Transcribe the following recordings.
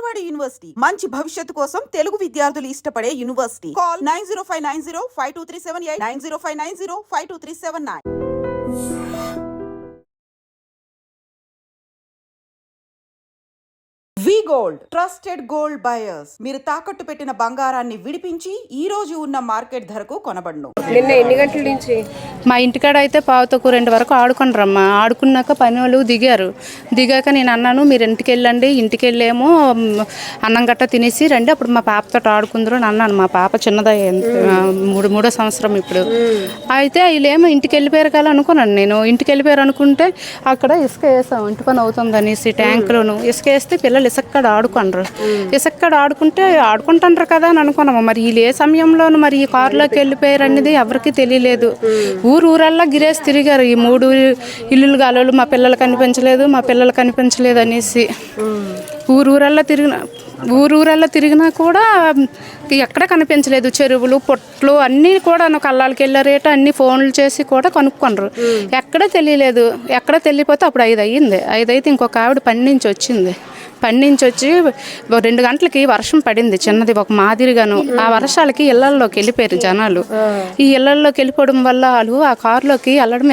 Vijayawada university మంచి భవిష్యత్తు కోసం తెలుగు విద్యార్థులు ఇష్టపడే యూనివర్సిటీ. కాల్ 9059052378 9059052379. వి గోల్డ్ ట్రస్టెడ్ గోల్డ్ బయర్స్. మీరు తాకట్టు పెట్టిన బంగారాన్ని విడిపించి ఈ రోజు ఉన్న మార్కెట్ ధరకు కొనబడును. నిన్న ఎన్ని గంటల నుంచి? మా ఇంటికాడ అయితే 1:15 వరకు ఆడుకున్నారమ్మా. ఆడుకున్నాక పని వాళ్ళు దిగాక నేను అన్నాను, మీరు ఇంటికి వెళ్ళండి, ఇంటికి వెళ్ళేమో అన్నం గట్ట తినేసి రండి, అప్పుడు మా పాపతో ఆడుకుందరు అని అన్నాను. మా పాప చిన్నదా, మూడో సంవత్సరం ఇప్పుడు. అయితే వీళ్ళేమో ఇంటికి వెళ్ళిపోయారు కదా అనుకున్నాను. నేను ఇంటికి వెళ్ళిపోయారు అనుకుంటే అక్కడ ఇసుక వేసాం, ఇంటి పని అవుతుంది అనేసి ట్యాంకులోను ఇసుక వేస్తే పిల్లలు ఇసుక్కడ ఆడుకుంటారు. ఇసుక్కడ ఆడుకుంటారు కదా అని అనుకున్నాము. మరి వీళ్ళు ఏ సమయంలోనూ మరి ఈ కారులోకి వెళ్ళిపోయారు అనేది ఎవరికి తెలియలేదు. ఊరల్లా గిరేసి తిరిగారు. ఈ 3 ఇల్లులు గాలోళ్ళు మా పిల్లలు కనిపించలేదు అనేసి ఊరల్లా తిరిగినా కూడా ఎక్కడ కనిపించలేదు. చెరువులు పొట్లు అన్నీ కూడా కళ్ళాలకి వెళ్ళారేట అన్ని ఫోన్లు చేసి కూడా కనుక్కొనరు. ఎక్కడ తెలియలేదు. ఎక్కడ తెలియపోతే అప్పుడు 5 అయ్యింది. 5 అయితే ఇంకొక ఆవిడ పని నుంచి వచ్చి 2 గంటలకి వర్షం పడింది చిన్నది ఒక మాదిరిగాను. ఆ వర్షాలకి ఇళ్లల్లోకి వెళ్ళిపోయారు జనాలు. ఈ ఇళ్లల్లోకి వెళ్ళిపోవడం వల్ల వాళ్ళు ఆ కారులోకి వెళ్ళడం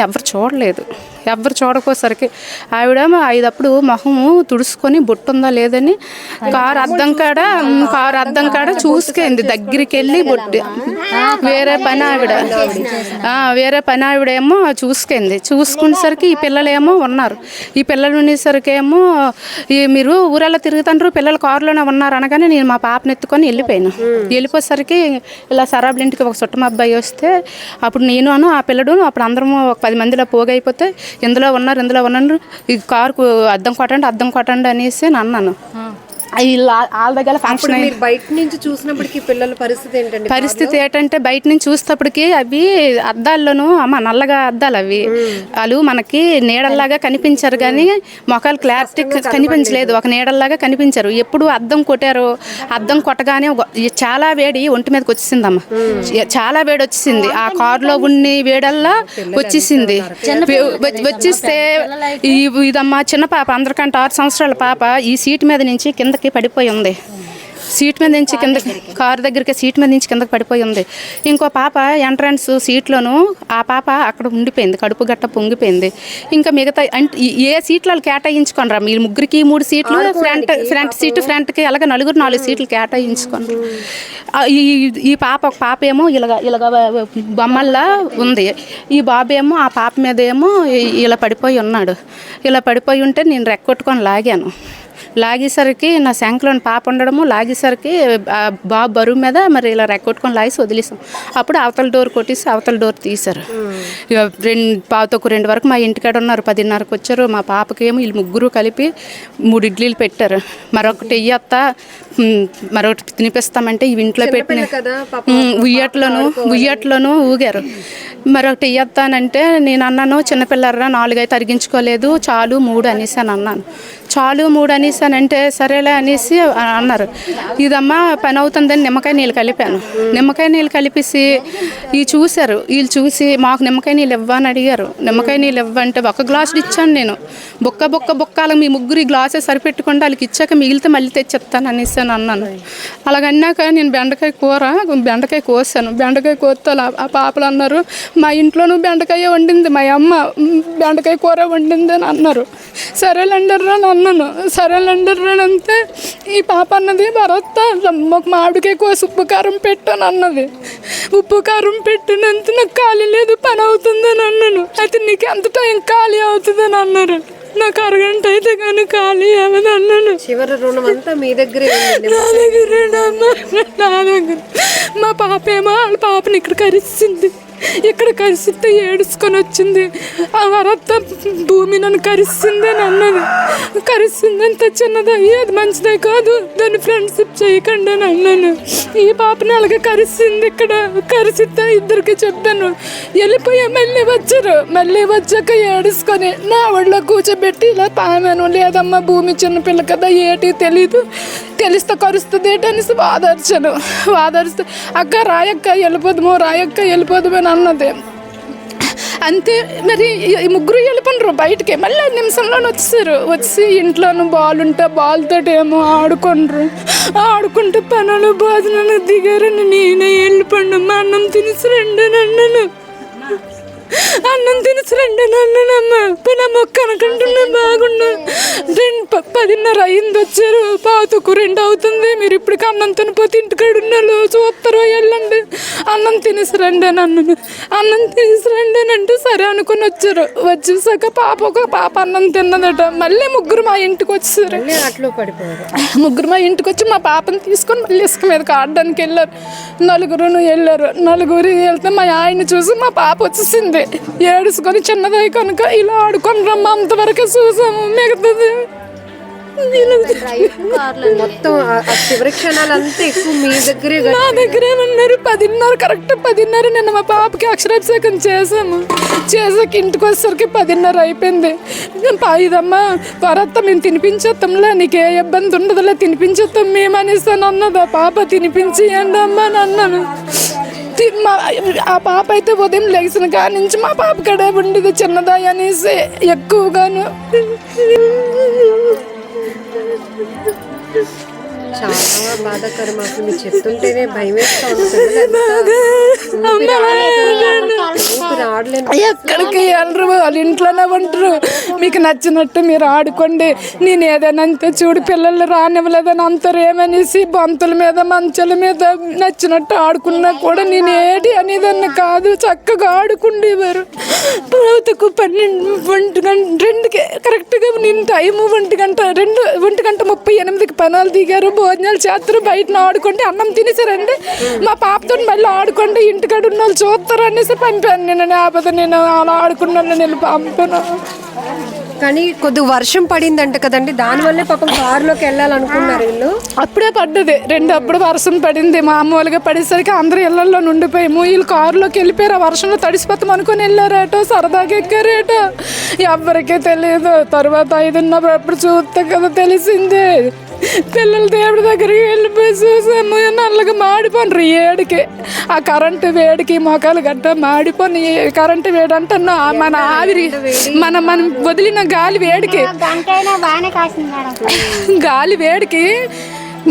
ఎవరు చూడకోసరికి ఆవిడేమో 5 అప్పుడు మొహము తుడుచుకొని బొట్టుందా లేదని కారు అద్దం కాడ చూసుకుంది. దగ్గరికి వెళ్ళి బొట్టు వేరే పని ఆవిడేమో చూసుకునేసరికి ఈ పిల్లలేమో ఉన్నారు. ఈ పిల్లలు ఉండేసరికి ఏమో మీరు ఊరల్లో తిరుగుతుంటారు, పిల్లలు కారులోనే ఉన్నారు అనగానే నేను మా పాపను ఎత్తుకొని వెళ్ళిపోయేసరికి ఇలా సరాబుల ఇంటికి ఒక చుట్టమ అబ్బాయి వస్తే అప్పుడు నేను ఆ పిల్లడు అప్పుడు అందరము ఒక 10 మందిలో పోగైపోతే ఇందులో ఉన్నారు ఈ కారుకు అద్దం కొట్టండి అనేసి అన్నాను. వాళ్ళ దగ్గర ఫంక్షన్ బయట నుంచి చూసినప్పటికీ పిల్లల పరిస్థితి ఏంటంటే బయట నుంచి చూసేటప్పటికి అవి అద్దాల్లోనూ నల్లగా అద్దాలు అవి వాళ్ళు మనకి నీడల్లాగా కనిపించారు కానీ మొఖాలు క్లారిటీ కనిపించలేదు. ఒక నీడల్లాగా కనిపించారు. ఎప్పుడు అద్దం కొట్టగానే చాలా వేడి ఒంటి మీదకి వచ్చేసిందమ్మ. చాలా వేడి వచ్చేసింది. ఆ కారులో ఉన్ని వేడల్లా వచ్చేసింది. వచ్చేస్తే ఇదమ్మా చిన్న పాప, అందరికంటే 6 సంవత్సరాల పాప ఈ సీట్ మీద నుంచి కింద పడిపోయి ఉంది. సీట్ మీద నుంచి కారు దగ్గరికి సీట్ మీద నుంచి కిందకి పడిపోయి ఉంది. ఇంకో పాప ఎంట్రన్స్ సీట్లోను ఆ పాప అక్కడ ఉండిపోయింది, కడుపు గట్ట పొంగిపోయింది. ఇంకా మిగతా ఏ సీట్లు కేటాయించుకోనరా మీ ముగ్గురికి 3 సీట్లు, ఫ్రంట్ సీటు ఫ్రంట్కి అలాగే 4 సీట్లు కేటాయించుకోండి. ఈ ఒక పాప ఏమో ఇలాగ బొమ్మల్లా ఉంది. ఈ బాబు ఏమో ఆ పాప మీద ఏమో ఇలా పడిపోయి ఉన్నాడు. ఇలా పడిపోయి ఉంటే నేను రెక్కొట్టుకొని లాగేసరికి నా శంఖలోని పాప ఉండడము, లాగేసరికి బాబు బరువు మీద మరి ఇలా రెక్కొట్టుకొని లాగేసి వదిలేసాం. అప్పుడు అవతల డోర్ కొట్టేసి అవతల డోర్ తీశారు. 2 వరకు మా ఇంటికాడ ఉన్నారు. 10:30కి వచ్చారు. మా పాపకి ఏమో వీళ్ళు ముగ్గురు కలిపి 3 ఇడ్లీలు పెట్టారు. మరొకటి మరొకటి తినిపిస్తామంటే ఇవి ఇంట్లో పెట్టిన ఉయ్యట్లోనూ ఊగారు. మరొకటి ఇయ్యొత్తానంటే నేను అన్నాను, చిన్నపిల్లరా 4 అయితే అరిగించుకోలేదు, చాలు 3 అనేసి అన్నాను. చాలు 3 అనేసానంటే సరేలే అనేసి అన్నారు. ఇదమ్మా పని అవుతుందని నిమ్మకాయ నీళ్ళు కలిపాను. నిమ్మకాయ నీళ్ళు కలిపేసి వీళ్ళు చూసి మాకు నిమ్మకాయ నీళ్ళు ఇవ్వని అడిగారు. నిమ్మకాయ నీళ్ళు ఇవ్వంటే 1 గ్లాసులు ఇచ్చాను నేను. బొక్కలకు మీ ముగ్గురు గ్లాసే సరిపెట్టుకుంటే వాళ్ళకి ఇచ్చాక మిగిలితే మళ్ళీ తెచ్చిస్తాను అనేసి అన్నాను. అలాగన్నాక నేను బెండకాయ కోసాను. బెండకాయ కోస్తే ఆ పాపలు అన్నారు, మా ఇంట్లో బెండకాయ వండింది, మా అమ్మ బెండకాయ కూర వండింది అని అన్నారు. సరేలేండర్రా అని అన్నాను. సరేలేండర్రా అంతే ఈ పాప అన్నది భరత్ ఒక మామిడికాయ కోసి ఉప్పు కారం పెట్టాను అన్నది. ఉప్పు కారం పెట్టినంత నాకు ఖాళీ లేదు, పని అవుతుందని అన్నాను. అయితే నీకు ఎంత టైం ఖాళీ అవుతుందని అన్నారు. నాకు 1 గంట అయితే కానీ ఖాళీ అవ్వదు అన్నాను. చివరి రుణం అంతా మీ దగ్గరే? నా దగ్గర మా పాప ఏమో వాళ్ళ పాపని ఇక్కడ కరిస్తే ఏడుచుకొని వచ్చింది. ఆ వరత్త భూమి నన్ను కరిస్తుంది అని అన్నది. కరిస్తుంది అంత చిన్నది, అది మంచిదే కాదు, దాన్ని ఫ్రెండ్షిప్ చేయకండి అని అన్నాను. ఈ పాపని అలాగే కరిస్తుంది. ఇక్కడ కరిసిద్దా 2కి చెప్పాను. వెళ్ళిపోయా. మళ్ళీ వచ్చాక ఏడుచుకొని నా ఒళ్ళో కూర్చోబెట్టి ఇలా పామాను. లేదమ్మా భూమి చిన్నపిల్ల కదా, ఏటి తెలీదు, తెలిస్తే కరుస్తుంది ఏంటనేసి వాదరిస్తే అక్క రాయక్క వెళ్ళిపోదాము అని అన్నది. అంతే. మరి ఈ ముగ్గురు వెళ్ళిపోయినారు బయటికి, మళ్ళీ 5 నిమిషంలోనే వచ్చేసారు. వచ్చి ఇంట్లోనూ బాల్ ఉంటే బాల్తో ఏమో ఆడుకుంటే పనులు భోజనాలు దిగారని నేనే వెళ్ళిపోండు. మా అన్నం తినిసిరండి నన్ను, అన్నం తినిసిరండి నన్నునమ్మ నా మొక్క అనుకుంటున్నా బాగుండు. 10:30 అయింది, వచ్చారు. పాతకు 2 అవుతుంది. మీరు ఇప్పటికి అన్నం తినిపోతే ఇంటికాడ ఉన్నాళ్ళు చూస్తారు, వెళ్ళండి అన్నం తినిసిరండి నన్ను, అన్నం తినిసిరండి అని అంటే సరే అనుకుని వచ్చారు. వచ్చేసాక ఒక పాప అన్నం తిన్నదట. మళ్ళీ ముగ్గురు మా ఇంటికి వచ్చారు. ముగ్గురు మా ఇంటికి వచ్చి మా పాపని తీసుకొని మళ్ళీ ఇసుక మీదకి ఆడడానికి వెళ్ళారు. నలుగురు వెళ్తే మా ఆయన్ని చూసి మా పాప వచ్చేసింది. ఏడుసుకొని చిన్నదై కనుక ఇలా ఆడుకొని రమ్మ, అంతవరకే చూసాము. మిగతాది మొత్తం చివరి క్షణాలంతా ఎక్కువ మీ దగ్గరే నా దగ్గరే ఉన్నారు. 10:30 కరెక్ట్ 10:30 నిన్న మా పాపకి అక్షరాభిషేకం చేసాము. చేసాక ఇంటికి వచ్చేసరికి 10:30 అయిపోయింది. ఇదమ్మా పరత్త మేము తినిపించేస్తాంలే, నీకు ఏ ఇబ్బంది ఉండదులే, తినిపించేస్తాం మేము అనేసాను అన్నదా. పాప తినిపించేయండి అమ్మా అని అన్నాను. ఆ పాప అయితే ఉదయం లేచిన కాడి నుంచి మా పాప కడే ఉండేది చిన్నదా అనేసి ఎక్కువగాను. చాలా బాధాకరం. అసలు మీరు చెప్తుంటేనే భయం వేస్తా ఉంది. ఎక్కడికి వెళ్ళరు, వాళ్ళ ఇంట్లోనే ఉంటారు. మీకు నచ్చినట్టు మీరు ఆడుకోండి, నేను ఏదైనా అంతే చూడు పిల్లలు రానివ్వలేదని అంటారు ఏమనేసి బంతుల మీద మంచాల మీద నచ్చినట్టు ఆడుకున్నా కూడా నేను ఏది అనేదాన్ని కాదు. చక్కగా ఆడుకుండేవారు. ప్రభుత్వకు 2కి కరెక్ట్గా నేను టైము 1:38కి పనాలు దిగారు, భోజనాలు చేస్తారు, బయట ఆడుకుంటే అన్నం తినేసారండి. మా పాపతో మళ్ళీ ఆడుకుంటే ఇంటికాడ ఉన్న వాళ్ళు చూస్తారు అనేసి పంపాను. నేను అలా ఆడుకున్న నేను పంపాను. కానీ కొద్దిగా వర్షం పడిందంట కదండి, దానివల్లే పాపం కారులోకి వెళ్ళాలనుకున్నారు వీళ్ళు. అప్పుడే పడ్డది 2 అప్పుడు వర్షం పడింది. మామూలుగా పడేసరికి అందరూ ఇళ్లలో ఉండిపోయాము. వీళ్ళు కారులోకి వెళ్ళిపోయారు. ఆ వర్షంలో తడిసిపోతాం అనుకుని వెళ్ళారేటో, సరదాగా ఎక్కారేటో ఎవరికీ తెలియదు. తర్వాత 5:30 అప్పుడు చూస్తే కదా తెలిసింది. పిల్లలు దేవుడి దగ్గరికి వెళ్ళిపోయి చూసాము. నల్లగా మాడిపోండ్రు ఏడికి. ఆ కరెంటు వేడికి మొక్కలు గట్ట మాడిపోయి కరెంటు వేడి అంటే మన ఆవిరి మనం వదిలిన గాలి వేడికి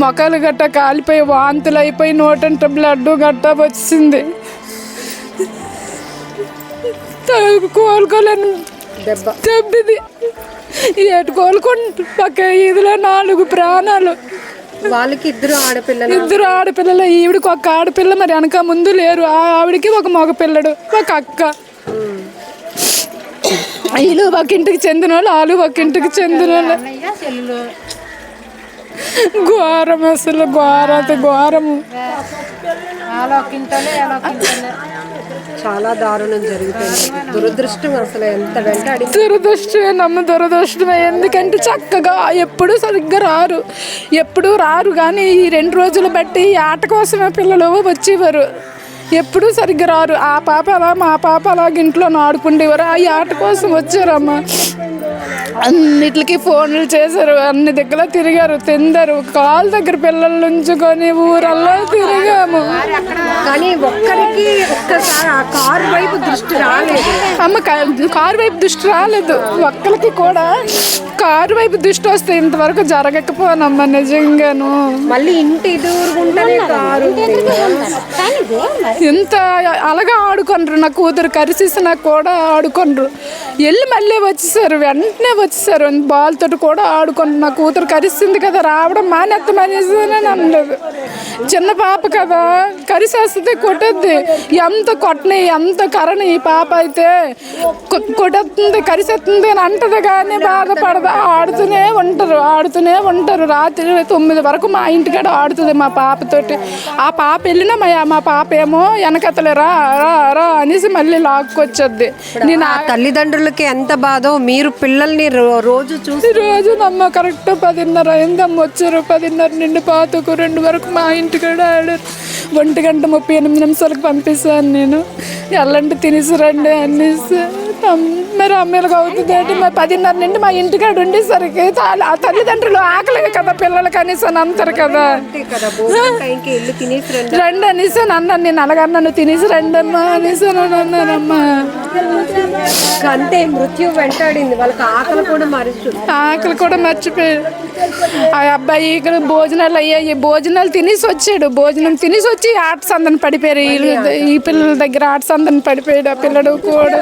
మొక్కలు గట్ట కాలిపోయి వాంతులు అయిపోయి నోటంట బ్లడ్ గట్ట వచ్చింది. కోలుకోలేని దెబ్బది. ఏటు కోలుకుంటు పక్క ఇదిలో 4 ప్రాణాలు. వాళ్ళకి 2 ఆడపిల్లలు. ఈవిడికి ఒక ఆడపిల్ల, మరి వెనక ముందు లేరు. ఆవిడికి ఒక మగపిల్లడు, ఒక అక్క. వీళ్ళు ఒక ఇంటికి చెందిన వాళ్ళు, వాళ్ళు ఒక ఇంటికి చెందిన వాళ్ళు. ఘోరం, అసలు ఘోరము. చాలా దారుణం జరుగుతుంది. దురదృష్టం అసలు ఎంత వెంటాడి. దురదృష్టమే. ఎందుకంటే చక్కగా ఎప్పుడు సరిగ్గా రారు కానీ ఈ 2 రోజులు బట్టి ఈ ఆట కోసమే పిల్లలు వచ్చేవారు. ఎప్పుడూ సరిగ్గా రారు. ఆ పాప అలా మా పాప అలాగ ఇంట్లో ఆడుకుండేవారు. ఆ ఆట కోసం వచ్చారమ్మా. అన్నిటికి ఫోన్లు చేశారు, అన్ని దగ్గర తిరిగారు, తిందారు. కాలు దగ్గర పిల్లలు ఉంచుకొని ఊరల్లా తిరిగాము. కానీ ఒక్కరికి ఒక్కసారి ఆ కారు వైపు దృష్టి రాలేదు. అమ్మ కారు వైపు దృష్టి రాలేదు. ఒక్కరికి కూడా కారు వైపు దృష్టి వస్తే ఇంతవరకు జరగకపోనమ్మా నిజంగాను. మళ్ళీ ఇంటి ఎదురుగుంటనే కారు. ఎంత అలాగా ఆడుకొనరు. నా కూతురు కరిసేసినా కూడా ఆడుకొనరు. వెళ్ళి మళ్ళీ వచ్చేసారు, వెంటనే వచ్చేసారు. బాల్తో కూడా ఆడుకుంటు. నా కూతురు కరిసింది కదా, రావడం మానేస్తామనేసి అనలేదు. చిన్న పాప కదా, కరిసేస్తే కొట్టద్ది. ఎంత కొట్టని ఎంత కరని ఈ పాప అయితే కొట్టేస్తుంది, కరిసేస్తుంది అని అంటది కానీ బాధపడదు. ఆడుతూనే ఉంటారు. రాత్రి 9 వరకు మా ఇంటికాడ ఆడుతుంది మా పాపతోటి. ఆ పాప వెళ్ళినా మా పాప ఏమో వెనకతలే రా అనేసి మళ్ళీ లాక్కొచ్చొద్ది. నేను తల్లిదండ్రులకి ఎంత బాధో. మీరు పిల్లల్ని రోజు నమ్మ కరెక్ట్ 10:30 అయిందమ్మ వచ్చారు. 10:30 నుండి పాతకు 2 వరకు మా ఇంటికాడ ఆడారు. 1:38 పంపిస్తాను నేను. వెళ్ళండి తినేసి రండి అనేసి మరి అమ్మలకు అవుతుంది ఏంటి? మరి 10:30 నుండి మా ఇంటికాడ ఉండేసరికి ఆ తల్లిదండ్రులు ఆకలి కదా పిల్లలు కనీసం అంటారు కదా. రండి అనేసాను అన్నాను, నేను అలాగన్నాను, తినేసి రండి అమ్మా అనేసాను అన్నానమ్మా. అంతే మృత్యు వెంటాడింది వాళ్ళకి, ఆకలి కూడా మర్చిపోయాడు. ఆ అబ్బాయి ఇక్కడ భోజనాలు అయ్యాయి, భోజనాలు తినేసి వచ్చాడు, భోజనం తినేసి వచ్చి ఆట సందని పడిపోయారు. ఈ పిల్లల దగ్గర ఆట సందని పడిపోయాడు. ఆ పిల్లడు కూడా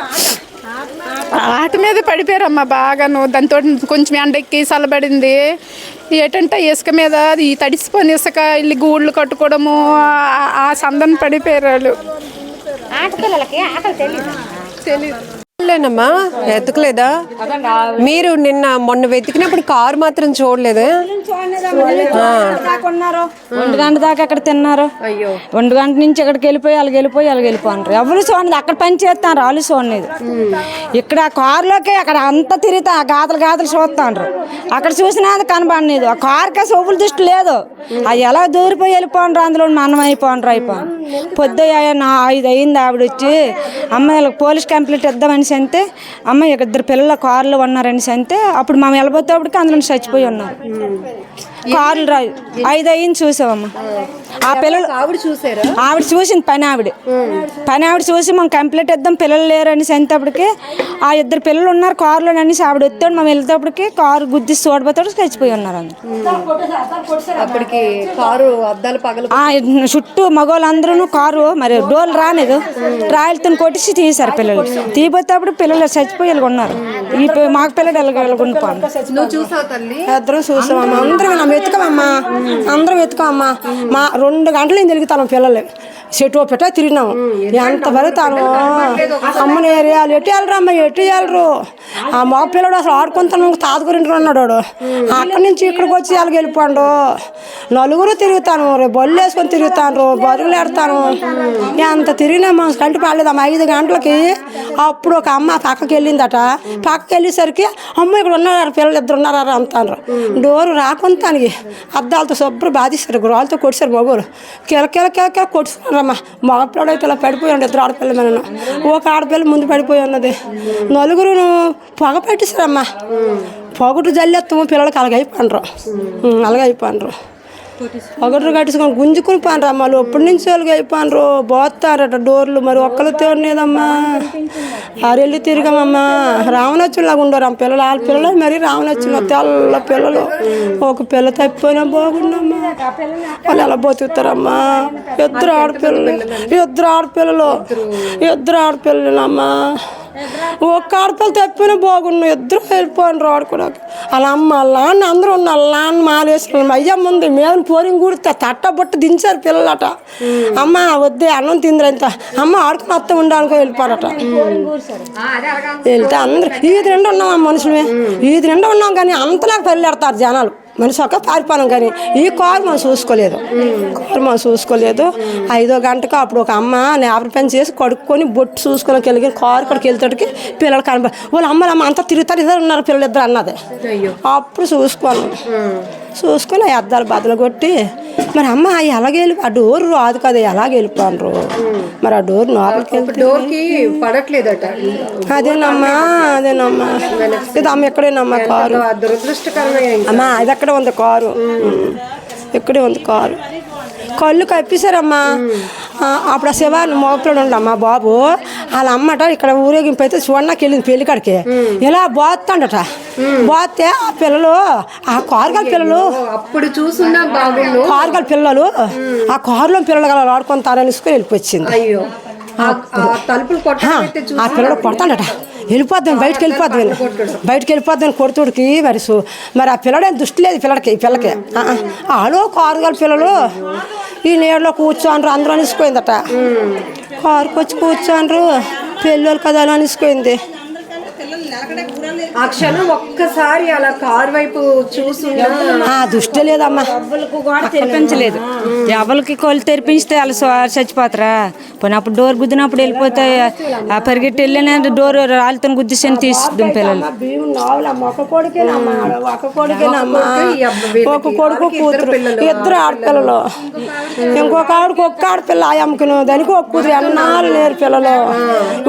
ఆట మీద పడిపోయారమ్మా బాగాను. దాంతో కొంచెం ఎండెక్కి చల్లబడింది. ఏంటంటే ఇసుక మీద ఈ తడిసిపోయిన ఇసుక ఇల్లు గూళ్ళు కట్టుకోవడము, ఆ సందని పడిపోయారు వాళ్ళు. లేనమ్మా ఎతకలేదా మీరు? మొన్న వెతికినప్పుడు కారు మాత్రం చూడలేదు. 1 గంట దాకా అక్కడ తిన్నారు. 1 గంట నుంచి ఇక్కడికి వెళ్ళిపోయి వెళ్ళిపోయారు. ఎవరు చూడలేదు, అక్కడ పని చేస్తాను వాళ్ళు చూడలేదు. ఇక్కడ కారులోకి అక్కడ అంతా తిరుగుతా గాతలు చూస్తాండ్రు. అక్కడ చూసినా కనబడలేదు. ఆ కారుకే సోపుల దృష్టి లేదు. అవి ఎలా దూరిపోయి వెళ్ళిపోండ్రు, అందులో మనం అయిపోండ్రు. పొద్దు 5 అయింది. ఆవిడ వచ్చి అమ్మాయిలకు పోలీస్ కంప్లైంట్ ఇద్దామని అంటే అమ్మ 2 పిల్లల కారులో ఉన్నారని అంటే అప్పుడు మేము వెళ్ళబోతేప్పటికి అందులో చచ్చిపోయి ఉన్నారు. కారులు 5 అయింది చూసామమ్మ. ఆ పిల్లలు ఆవిడ చూసింది పని ఆవిడ చూసి మనం కంప్లైంట్ ఇద్దాం పిల్లలు లేరు అనేసి అంతప్పటికి ఆ 2 పిల్లలు ఉన్నారు కారులో అనేసి ఆవిడ వస్తాడు. మేము వెళ్తేప్పటికి కారు గుద్ది చూడబోతాడు చచ్చిపోయి ఉన్నారు. చుట్టూ మగవాళ్ళందరూ కారు మరి డోర్లు రాలేదు, రాయలతో కొట్టించి తీశారు. పిల్లలు తీపోతేప్పుడు పిల్లలు చచ్చిపోయి ఉన్నారు. ఈ మాకు పిల్లలు వెళ్ళగొండిపోండి. ఇద్దరం చూసామమ్మా, అందరం వెతుకమ్మా. మా 2 గంటలు తిరుగుతాను పిల్లలు చెట్టు పెట్ట తిరిగినాము. ఎంత పెరుగుతాను అమ్మని ఏరియాలు ఎటు వెళ్ళరమ్మా, ఎటు వెళ్ళరు. ఆ మగ పిల్లడు అసలు ఆడుకుంటాను తాత గురింటి ఉన్నాడు. అక్కడి నుంచి ఇక్కడికి వచ్చి వాళ్ళకి వెళ్ళిపోండు. 4 తిరుగుతాను, బళ్ళు వేసుకొని తిరుగుతాను, బరువులు ఎడతాను. ఎంత తిరిగినా మనసు కంటి పడలేదమ్మా. 5 గంటలకి అప్పుడు ఒక అమ్మ పక్కకి వెళ్ళిందట. పక్కకి వెళ్ళేసరికి అమ్మ ఇక్కడ ఉన్నారు పిల్లలు 2 ఉన్నారా అంటారు. డోరు రాకుంటానికి అద్దాలతో శుభ్రం బాధిస్తారు, గురాలతో కొట్టారు. మగోరు కిల కొట్టుకున్నారమ్మా. మగ పిల్లడు అయితే ఇలా పడిపోయి ఉండే 2 ఆడపిల్ల మీద. ఒక ఆడపిల్ల ముందు పడిపోయి ఉన్నది. 4 పొగ పెట్టేశారమ్మా. పొగటు జల్లేస్తాము పిల్లలకి అలాగైపోయినరు. ఒకటి కట్టుకొని గుంజుకుని పోనరా మళ్ళీ ఎప్పటి నుంచి వాళ్ళకి అయిపోయినరు. పోతారట డోర్లు మరి ఒక్కరితో ఉండేదమ్మా. ఆరెళ్ళి తిరిగామమ్మా. రావణచ్చులాగా ఉండరు ఆ పిల్లలు. వాళ్ళ పిల్లలు మరి రావణచ్చులు తెల్ల పిల్లలు. ఒక పిల్ల తప్పిపోయినా బాగుండమ్మా. వాళ్ళు ఎలా బతుకుతారమ్మా? 2 ఆడపిల్లలమ్మా. ఒక్క ఆడపిల్ల తప్పినా బాగున్నాం. 2 వెళ్ళిపోయినరు ఆడుకోవడానికి. వాళ్ళ అమ్మ వాళ్ళ నాన్న అందరూ ఉన్నారు. వాళ్ళ నాన్న మాలేసిన అయ్యమ్మ ఉంది మీద పోరింగ్ కూడితే తట్టబొట్టు దించారు పిల్లలట. అమ్మ వద్దే అన్నం తిందిరంత అమ్మ ఆడుకుని అత్త ఉండాలనుకో వెళ్ళిపోరట. వెళ్తే అందరూ ఈది 2 ఉన్నాం. ఆ మనుషులమే ఈది 2 ఉన్నాం కానీ అంతలాగా పెళ్ళెడతారు జనాలు. మనిషి ఒక్క పారిపోయాం కానీ ఈ కారు మనం చూసుకోలేదు. 5వ గంటకు అప్పుడు ఒక అమ్మ లేబర్ పని చేసి కడుక్కొని బొట్టు చూసుకొని వెళ్ళి కారు కడికి వెళ్తాడికి పిల్లలు కనబడి వాళ్ళ అమ్మ అంతా తిరుగుతారు. 2 ఉన్నారు పిల్లలు 2 అన్నది. అప్పుడు చూసుకొని ఆ అద్దాలు బద్దలు కొట్టి మరి అమ్మ ఎలాగ వెళ్ళి ఆ డోర్ రాదు కదా ఎలాగ వెళ్ళిపోండ్రు. మరి ఆ డోర్ లోపలికి పడట్లేదట. అదేనమ్మా ఇది అమ్మ ఎక్కడేనమ్మా కారు అమ్మా. ఇది ఎక్కడ ఉంది కారు? ఇక్కడే ఉంది కారు. కళ్ళు కప్పిసారమ్మా. అప్పుడు ఆ శివాన్ని మోపిడు ఉండమ్మా బాబు. వాళ్ళ అమ్మట ఇక్కడ ఊరేగింపు అయితే చూడడానికి వెళ్ళింది పెళ్ళికాడికి. ఇలా బోత్తాడట. బోతే ఆ పిల్లలు ఆ కారుగల పిల్లలు అప్పుడు చూసున్నా కారుగల పిల్లలు ఆ కారులో పిల్లలు గల ఆడుకుంటారని వెళ్ళిపోయింది. ఆ పిల్లలు కొడతాడట. వెళ్ళిపోద్దాం బయటకు వెళ్ళిపోద్దాం కొడుతుడికి మరి ఆ పిల్లడేం దృష్టి లేదు పిల్లకి. ఆలో కారుగల పిల్లలు ఈ నీడలో కూర్చోండ్రు అందరూ అనిసిపోయిందట. కారుకు వచ్చి కూర్చోండ్రు పెళ్ళోళ్ళు కదా అనిసిపోయింది. ఆ క్షణం ఒక్కసారి అలా కారు వైపు చూస్తున్నా దృష్టి లేదమ్మా, కూడా తెరిపించలేదు. ఎవరికి కోళ్ళు తెరిపిస్తే వాళ్ళు చచ్చిపోతారా? పోనీ అప్పుడు డోర్ గుద్దినప్పుడు వెళ్ళిపోతే పరిగెట్టి వెళ్ళిన డోర్ రాళ్ళతో గుద్దిసని తీసుకుంటాం పిల్లలు. ఒక కొడుకు కూతురు, ఇద్దరు ఆడపిల్లలు. ఇంకొక ఆవిడకి ఒక్క ఆడపిల్ల అమ్మకును, దానికి ఒక కూతురు అన్నాళ్ళు నేరు పిల్లలు.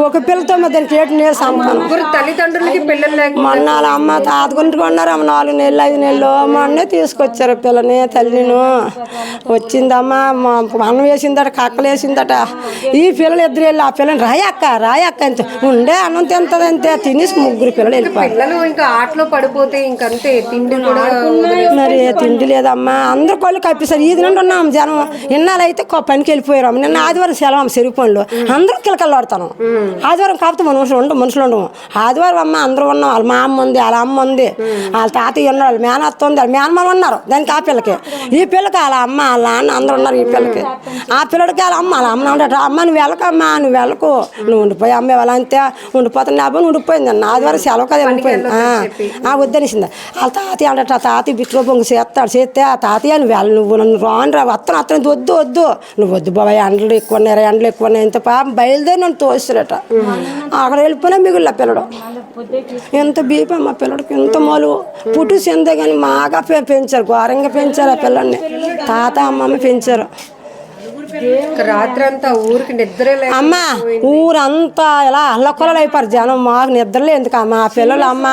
ఒక పిల్లతో దానికి 7 నెలలు సంపాదన. తల్లిదండ్రులకి పిల్లలు మొన్న వాళ్ళ అమ్మ తాతకుంటుకు ఉన్నారు అమ్మ 4 నెలలు 5 నెలలు. మొన్నే తీసుకొచ్చారు పిల్లని తల్లిను. వచ్చిందమ్మా అన్నం వేసిందట, కక్కలు వేసిందట. ఈ పిల్లలు ఇద్దరు వెళ్ళి ఆ పిల్లని రాయక్క అంతే ఉండే అన్నం తింటది అంతే. తినేసి 3 పిల్లలు వెళ్ళిపోయారు. పిల్లలు ఇంకా ఆటలో పడిపోతే ఇంకంతే, తిండి కూడా మరి తిండి లేదమ్మా. అందరు కళ్ళు కప్పిస్తారు. ఈది నుండి ఉన్నాం జనం. ఇన్నాళ్ళైతే పనికి వెళ్ళిపోయారు. నిన్న ఆదివారం సెలవు చెరువు పనులు అందరూ కిలకల్లాడుతాను. ఆదివారం కాకపోతే మనుషులు ఉండము. ఆదివారం అమ్మ అందరూ ఉన్నాం. వాళ్ళ మా అమ్మ ఉంది, వాళ్ళ అమ్మ ఉంది, వాళ్ళ తాతయ్య ఉన్నారు, వాళ్ళ మేనత్త ఉంది, వాళ్ళ మేనమామ ఉన్నారు. దానికి ఆ పిల్లకి, ఈ పిల్లకి వాళ్ళ అమ్మ వాళ్ళ నాన్న అందరూ ఉన్నారు. ఈ పిల్లకి ఆ పిల్లడికి వాళ్ళ అమ్మ ఉంటాడు. అమ్మ నువ్వు వెళ్ళకమ్మా, నువ్వు వెళ్ళకు, నువ్వు ఉండిపోయి అమ్మ వాళ్ళ అంతే ఉండిపోతాను. నా అబ్బాయి ఉండిపోయింది అన్న ఆదివారం సెలవు కదా వెళ్ళిపోయింది. వద్దనిసింది. వాళ్ళ తాతయ్య అంటట, ఆ తాతయ్య బిట్లో పొంగి చేస్తే ఆ తాతయ్య నువ్వు నన్ను రాను వస్తాను వద్దు నువ్వు వద్దు బాబాయ్, ఎండలు ఎక్కువ ఉన్నాయి ఇంత పాప బయలుదేరి నన్ను తోస్తారట. అక్కడ వెళ్ళిపోయినా మిగుళ్ళ పిల్లడు. ఎంత బీపమ్మ పిల్లడికి, ఎంత మొలు పుట్టు చెందే కానీ బాగా పెంచారు, ఘోరంగా పెంచారు ఆ పిల్లల్ని. తాత అమ్మమ్మ పెంచారు. రాత్రంతా ఊరికి నిద్ర అమ్మ ఊరంతా ఇలా అల్లకొల్లలు అయిపోయారు జనం. మాకు నిద్రలే ఎందుకమ్మా. ఆ పిల్లలు అమ్మ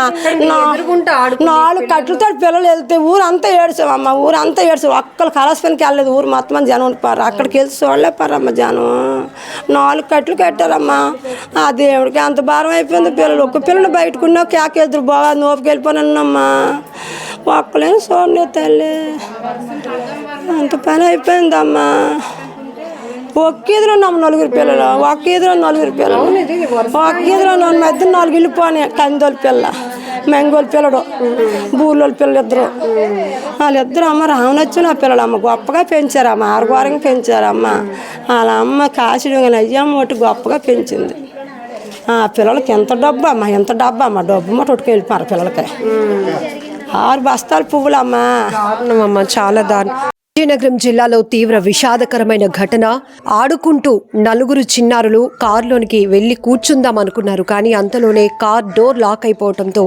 4 కట్లతో పిల్లలు వెళ్తే ఊరంతా ఏడ్చామమ్మ. ఊరంతా ఏడ్చాం. ఒక్కరు కలసపనికి వెళ్ళలేదు. ఊరు మొత్తం జనం ఉండిపోయారు. అక్కడికి వెళ్ళి చూడలేపారమ్మ జనం. 4 కట్లు కట్టారమ్మా. ఆ దేవుడికి అంత భారం అయిపోయింది. పిల్లలు ఒక్క పిల్లలు బయటకున్నా కేకెదురు బాగా నోపుకి వెళ్ళిపోయినమ్మా. ఒక్కలేని చూడలే తల్లి. అంత పని అయిపోయిందమ్మా. ఒక్క ఈదులో ఉన్నాము 4 పిల్లలు. ఒక్క ఈదులో 4 పిల్లలు. ఒక్క ఈదులో మధ్య 4 వెళ్ళిపోయి. కందోలు పిల్ల, మెంగోలు పిల్లడు, బూర్లోని పిల్లలు ఇద్దరు. వాళ్ళిద్దరు అమ్మ రామనచ్చిన పిల్లలు అమ్మ గొప్పగా పెంచారమ్మ. ఆరుగోరంగా పెంచారమ్మ. వాళ్ళ అమ్మ కాశీగా అయ్యమ్మ ఒకటి గొప్పగా పెంచింది. ఆ పిల్లలకి ఎంత డబ్బు అమ్మ, ఎంత డబ్బు అమ్మ. డబ్బు మాట ఒకటికి వెళ్ళిపోయారు పిల్లలకి. 6 బస్తాలు పువ్వులమ్మా. దారుణమమ్మ, చాలా దారుణం. విజయనగరం జిల్లాలో తీవ్ర విషాదకరమైన ఘటన. ఆడుకుంటూ 4 చిన్నారులు కారులోనికి వెళ్లి కూర్చుందాం అనుకున్నారు. కానీ అంతలోనే కార్ డోర్ లాక్ అయిపోవడంతో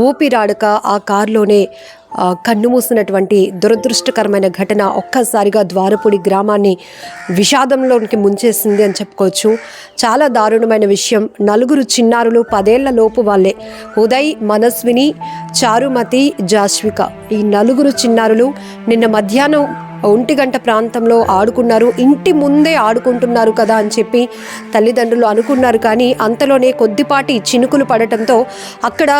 ఊపిరాడక ఆ కారులోనే కన్నుమూసినటువంటి దురదృష్టకరమైన ఘటన ఒక్కసారిగా ద్వారపూడి గ్రామాన్ని విషాదంలోనికి ముంచేసింది అని చెప్పుకోవచ్చు. చాలా దారుణమైన విషయం. 4 చిన్నారులు 10 ఏళ్ల లోపు వాళ్ళే. ఉదయ్, మనస్విని, చారుమతి, జాస్విక. ఈ 4 చిన్నారులు నిన్న మధ్యాహ్నం 1 గంట ప్రాంతంలో ఆడుకున్నారు. ఇంటి ముందే ఆడుకుంటున్నారు కదా అని చెప్పి తల్లిదండ్రులు అనుకున్నారు. కానీ అంతలోనే కొద్దిపాటి చినుకులు పడటంతో అక్కడ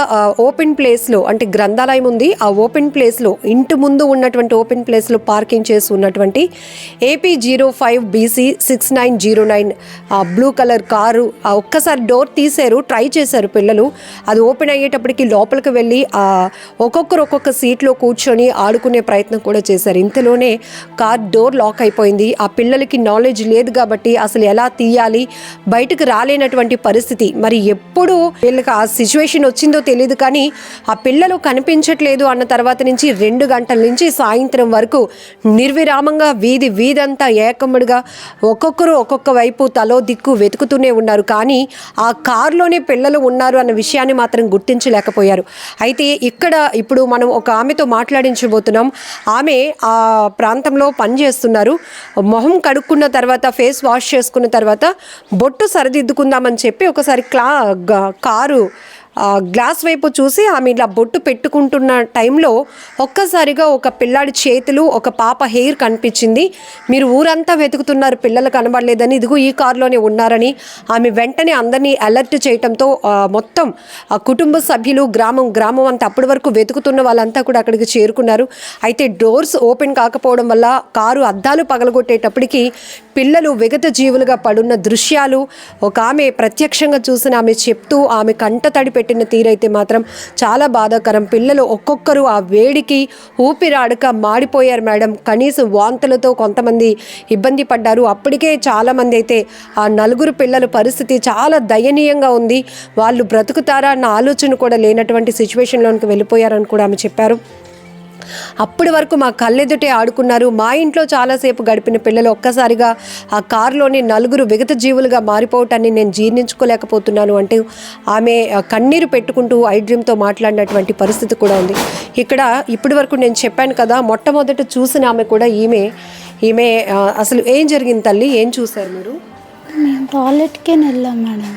ఓపెన్ ప్లేస్లో, అంటే గ్రంథాలయం ఉంది, ఆ ఓపెన్ ప్లేస్లో ఇంటి ముందు ఉన్నటువంటి ఓపెన్ ప్లేస్లో పార్కింగ్ చేసి ఉన్నటువంటి AP 05 BC 6909 blue colour car ఒక్కసారి డోర్ తీశారు. ట్రై చేశారు పిల్లలు. అది ఓపెన్ అయ్యేటప్పటికి లోపలికి వెళ్ళి ఒక్కొక్కరు ఒక్కొక్క సీట్లో కూర్చొని ఆడుకునే ప్రయత్నం కూడా చేశారు. ఇంతలోనే కార్ డోర్ లాక్ అయిపోయింది. ఆ పిల్లలకి నాలెడ్జ్ లేదు కాబట్టి అసలు ఎలా తీయాలి, బయటకు రాలేనటువంటి పరిస్థితి. మరి ఎప్పుడు వీళ్ళకి ఆ సిచ్యువేషన్ వచ్చిందో తెలియదు. కానీ ఆ పిల్లలు కనిపించట్లేదు అన్న తర్వాత నుంచి 2 గంటల నుంచి సాయంత్రం వరకు నిర్విరామంగా వీధంతా ఏకమ్మడిగా ఒక్కొక్కరు ఒక్కొక్క వైపు తలో దిక్కు వెతుకుతూనే ఉన్నారు. కానీ ఆ కారులోనే పిల్లలు ఉన్నారు అన్న విషయాన్ని మాత్రం గుర్తించలేకపోయారు. అయితే ఇక్కడ ఇప్పుడు మనం ఒక ఆమెతో మాట్లాడించబోతున్నాం. ఆమె ఆ ప్రాంతంలో పనిచేస్తున్నారు. మొహం కడుక్కున్న తర్వాత, ఫేస్ వాష్ చేసుకున్న తర్వాత బొట్టు సరిదిద్దుకుందామని చెప్పి ఒకసారి కారు గ్లాస్ వైపు చూసి ఆమె ఇలా బొట్టు పెట్టుకుంటున్న టైంలో ఒక్కసారిగా ఒక పిల్లాడి చేతులు, ఒక పాప హెయిర్ కనిపించింది. మీరు ఊరంతా వెతుకుతున్నారు, పిల్లలు కనబడలేదని, ఇదిగో ఈ కారులోనే ఉన్నారని ఆమె వెంటనే అందరినీ అలర్ట్ చేయడంతో మొత్తం కుటుంబ సభ్యులు, గ్రామం అంతా అప్పటి వరకు వెతుకుతున్న వాళ్ళంతా కూడా అక్కడికి చేరుకున్నారు. అయితే డోర్స్ ఓపెన్ కాకపోవడం వల్ల కారు అద్దాలు పగలగొట్టేటప్పటికి పిల్లలు విగత జీవులుగా పడున్న దృశ్యాలు ఒక ఆమె ప్రత్యక్షంగా చూసిన ఆమె చెప్తూ ఆమె కంట తడి వదిలిపెట్టిన తీరైతే మాత్రం చాలా బాధాకరం. పిల్లలు ఒక్కొక్కరు ఆ వేడికి ఊపిరాడక మాడిపోయారు మేడం. కనీసం వాంతులతో కొంతమంది ఇబ్బంది పడ్డారు. అప్పటికే చాలామంది అయితే ఆ 4 పిల్లల పరిస్థితి చాలా దయనీయంగా ఉంది. వాళ్ళు బ్రతుకుతారా అన్న ఆలోచన కూడా లేనటువంటి సిచ్యువేషన్లోనికి వెళ్ళిపోయారని కూడా ఆమె చెప్పారు. అప్పటి వరకు మా కళ్ళెదుటే ఆడుకున్నారు. మా ఇంట్లో చాలాసేపు గడిపిన పిల్లలు ఒక్కసారిగా ఆ కారులోని 4 విగత జీవులుగా మారిపోవటాన్ని నేను జీర్ణించుకోలేకపోతున్నాను అంటూ ఆమె కన్నీరు పెట్టుకుంటూ ఐ డ్రీమ్తో మాట్లాడినటువంటి పరిస్థితి కూడా ఉంది. ఇక్కడ ఇప్పటి వరకు నేను చెప్పాను కదా, మొట్టమొదట చూసిన ఆమె కూడా ఈమె అసలు ఏం జరిగింది తల్లి, ఏం చూశారు మీరు? మేము టాయిలెట్కే వెళ్ళాం మేడం.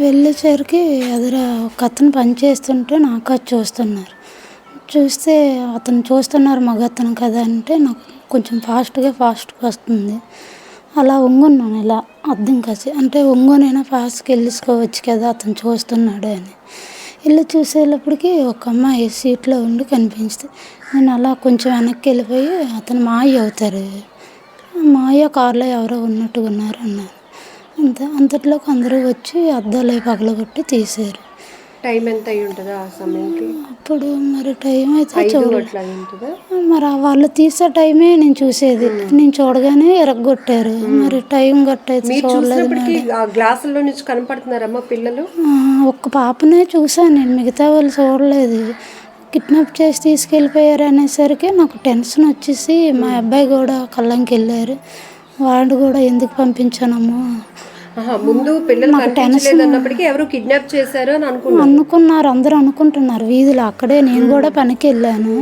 వెళ్ళేసరికి ఎదుర ఒక అతను పని చేస్తుంటే నాకు అది చూస్తున్నారు. చూస్తే అతను చూస్తున్నారు మగ అతను కదా అంటే నాకు కొంచెం ఫాస్ట్గా వస్తుంది. అలా ఒంగున్నాను ఇలా అర్థం కాసి, అంటే ఒంగునైనా ఫాస్ట్గా వెళ్ళిసుకోవచ్చు కదా అతను చూస్తున్నాడు అని. వెళ్ళి చూసేటప్పటికి ఒక అమ్మాయి సీట్లో ఉండి కనిపించింది. నేను అలా కొంచెం వెనక్కి వెళ్ళిపోయి అతను మాయ అవుతారు, మాయ కారులో ఎవరో ఉన్నట్టుగా ఉన్నారు అన్నారు. అంతట్లోకి అందరూ వచ్చి అద్దాలు పగలగొట్టి తీశారు. టైం ఎంత అయి ఉంటుందా ఆ సమయంకి? అప్పుడు మరి టైం అయితే మరి వాళ్ళు తీసే టైమే నేను చూసేది. నేను చూడగానే ఎరగొట్టారు. మరి టైం గట్టయితే చూడలేదు. గ్లాసుల్లో నుంచి కనపడుతున్నారమ్మా పిల్లలు? ఒక్క పాపనే చూసాను నేను, మిగతా వాళ్ళు చూడలేదు. కిడ్నాప్ చేసి తీసుకెళ్ళిపోయారు అనేసరికి నాకు టెన్షన్ వచ్చేసి మా అబ్బాయి కూడా కళ్ళంకి వెళ్ళారు. వాడు కూడా ఎందుకు పంపించానమ్మా, ముందు పిల్లలు కనిపించలేదన్నప్పటికీ ఎవరు కిడ్నాప్ చేశారు అని అనుకున్నారు, అందరూ అనుకుంటున్నారు వీధిలో. అక్కడే నేను కూడా పనికి వెళ్ళాను.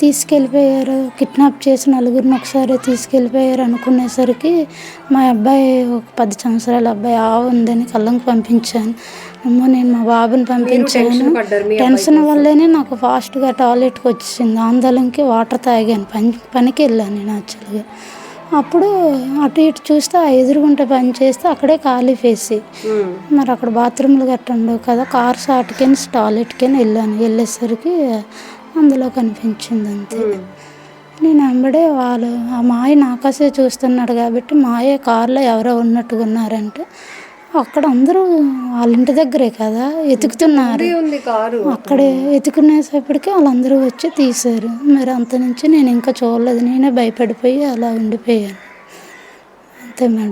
తీసుకెళ్ళిపోయారు, కిడ్నాప్ చేసి 4 ఒకసారి తీసుకెళ్ళిపోయారు అనుకునేసరికి మా అబ్బాయి ఒక 10 సంవత్సరాల అబ్బాయి ఉందని కళ్ళంకి పంపించాను. అమ్మో నేను మా బాబుని పంపించాను. టెన్షన్ వల్లేనే నాకు ఫాస్ట్గా టాయిలెట్కి వచ్చింది. ఆందోళనకి వాటర్ తాగాను. పనికి వెళ్ళాను నేను యాక్చువల్గా. అప్పుడు అటు ఇటు చూస్తే ఆ ఎదురుగుంట పని చేస్తే అక్కడే ఖాళీ ఫేసి, మరి అక్కడ బాత్రూమ్లు గట్ట ఉండవు కదా, కార్ షాట్కని టాయిలెట్కని వెళ్ళేసరికి అందులో కనిపించింది అంతే. నేను వెంబడే వాళ్ళు ఆ మాయ నాకాసే చూస్తున్నాడు కాబట్టి మాయ కారులో ఎవరో ఉన్నట్టుగా ఉన్నారంటే అక్కడ అందరూ వాళ్ళ ఇంటి దగ్గరే కదా ఎతుకుతున్నారు. అక్కడే ఎతుకునేసేపటికి వాళ్ళందరూ వచ్చి తీశారు. మరి అంత నుంచి నేను ఇంకా చూడలేదు. నేనే భయపడిపోయి అలా ఉండిపోయాను అంతే మేడం.